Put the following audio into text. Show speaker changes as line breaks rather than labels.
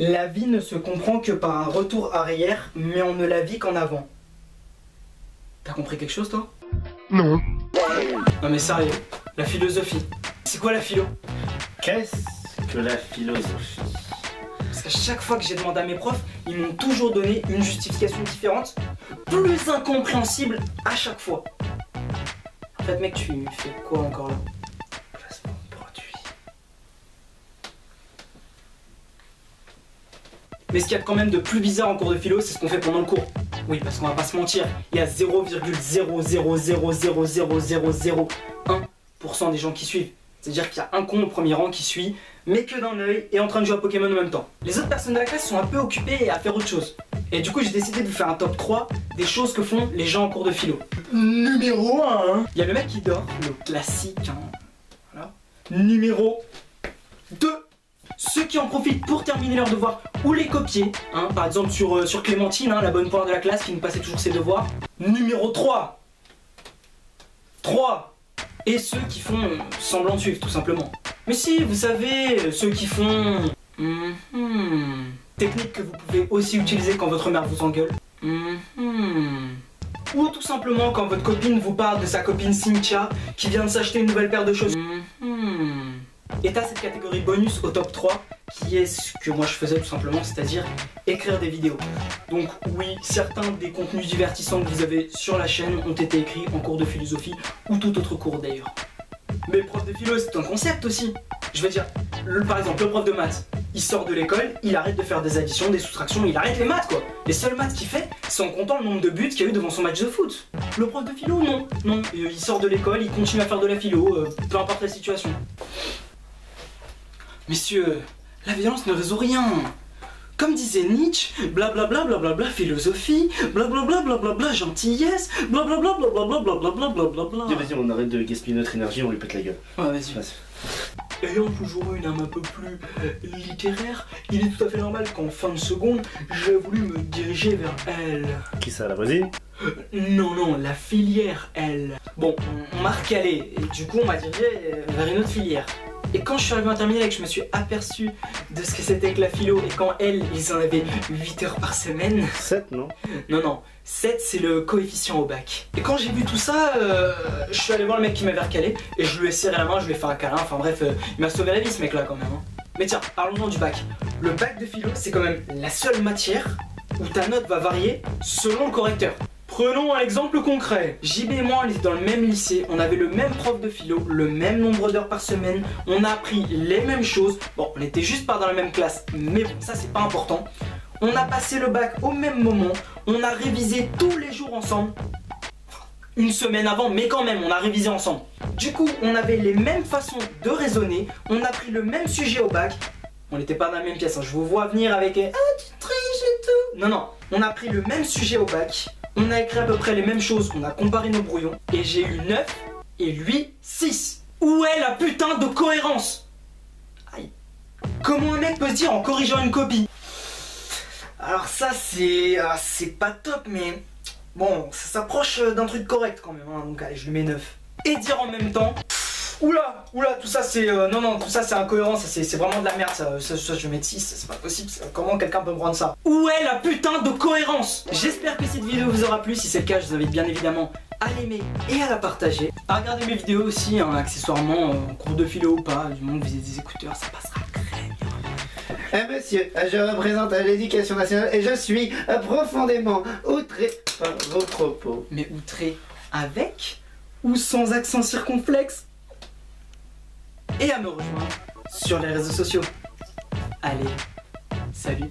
La vie ne se comprend que par un retour arrière, mais on ne la vit qu'en avant. T'as compris quelque chose, toi?
Non.
Non mais sérieux, la philosophie. C'est quoi la philo?
Qu'est-ce que la philosophie?
Parce qu'à chaque fois que j'ai demandé à mes profs, ils m'ont toujours donné une justification différente, plus incompréhensible à chaque fois. En fait mec, tu fais quoi encore là?
Placement de produit.
Mais ce qu'il y a quand même de plus bizarre en cours de philo, c'est ce qu'on fait pendant le cours. Oui, parce qu'on va pas se mentir, il y a 0,0000001% des gens qui suivent. C'est-à-dire qu'il y a un con au premier rang qui suit, mais que d'un œil et en train de jouer à Pokémon en même temps. Les autres personnes de la classe sont un peu occupées à faire autre chose. Et du coup, j'ai décidé de vous faire un top 3 des choses que font les gens en cours de philo. Numéro 1, il y a le mec qui dort, le classique. Hein. Voilà. Numéro 2. Ceux qui en profitent pour terminer leurs devoirs ou les copier, hein, par exemple sur Clémentine, hein, la bonne poire de la classe qui nous passait toujours ses devoirs. Numéro 3. Et ceux qui font semblant de suivre, tout simplement. Mais si, vous savez, ceux qui font... Technique que vous pouvez aussi utiliser quand votre mère vous engueule. Ou tout simplement quand votre copine vous parle de sa copine Cynthia qui vient de s'acheter une nouvelle paire de chaussures. Et t'as cette catégorie bonus au top 3 qui est ce que moi je faisais tout simplement, c'est-à-dire écrire des vidéos. Donc oui, certains des contenus divertissants que vous avez sur la chaîne ont été écrits en cours de philosophie ou tout autre cours d'ailleurs. Mais le prof de philo c'est un concept aussi. Je veux dire, par exemple le prof de maths, il sort de l'école, il arrête de faire des additions, des soustractions, il arrête les maths quoi. Les seules maths qu'il fait, c'est en comptant le nombre de buts qu'il y a eu devant son match de foot. Le prof de philo non, il sort de l'école, il continue à faire de la philo, peu importe la situation. Messieurs, la violence ne résout rien. Comme disait Nietzsche, blablabla blablabla philosophie, blablabla blablabla gentillesse, blablabla blablabla blablabla blablabla.
Vas-y, on arrête de gaspiller notre énergie, on lui pète la gueule.
Ouais, vas-y. Ayant toujours eu une âme un peu plus littéraire, il est tout à fait normal qu'en fin de seconde, j'ai voulu me diriger vers elle.
Qui ça, la voisine?
Non, la filière, elle. Bon, on m'a recalé, et du coup on m'a dirigé vers une autre filière. Et quand je suis arrivé en terminale et que je me suis aperçu de ce que c'était que la philo, et quand elle, ils en avaient 8 heures par semaine...
7, non?
Non, 7 c'est le coefficient au bac. Et quand j'ai vu tout ça, je suis allé voir le mec qui m'avait recalé, et je lui ai serré la main, je lui ai fait un câlin, enfin bref, il m'a sauvé la vie ce mec là quand même. Hein. Mais tiens, parlons-en du bac. Le bac de philo, c'est quand même la seule matière où ta note va varier selon le correcteur. Prenons un exemple concret. JB et moi on était dans le même lycée, on avait le même prof de philo, le même nombre d'heures par semaine, on a appris les mêmes choses. Bon, on était juste pas dans la même classe, mais bon, ça c'est pas important. On a passé le bac au même moment, on a révisé tous les jours ensemble. Une semaine avant, mais quand même, on a révisé ensemble. Du coup, on avait les mêmes façons de raisonner, on a pris le même sujet au bac. On n'était pas dans la même pièce, hein. Je vous vois venir avec ah tu triches et tout. Non, on a pris le même sujet au bac. On a écrit à peu près les mêmes choses, on a comparé nos brouillons, et j'ai eu 9 et lui 6. Où est la putain de cohérence? Aïe. Comment un mec peut se dire en corrigeant une copie? Alors ça c'est pas top, mais bon, ça s'approche d'un truc correct quand même, hein. Donc allez, je lui mets 9. Et dire en même temps, oula, tout ça c'est non, tout ça c'est incohérent, c'est vraiment de la merde, ça je vais mettre 6, c'est pas possible, comment quelqu'un peut me rendre ça? Où est la putain de cohérence? J'espère que cette vidéo vous aura plu, si c'est le cas je vous invite bien évidemment à l'aimer et à la partager, à regarder mes vidéos aussi, hein, accessoirement, en cours de philo ou pas, du moment que vous avez des écouteurs, ça passera très bien.
Monsieur, je représente l'éducation nationale et je suis profondément outré par vos propos.
Mais outré avec ou sans accent circonflexe? Et à me rejoindre sur les réseaux sociaux. Allez, salut.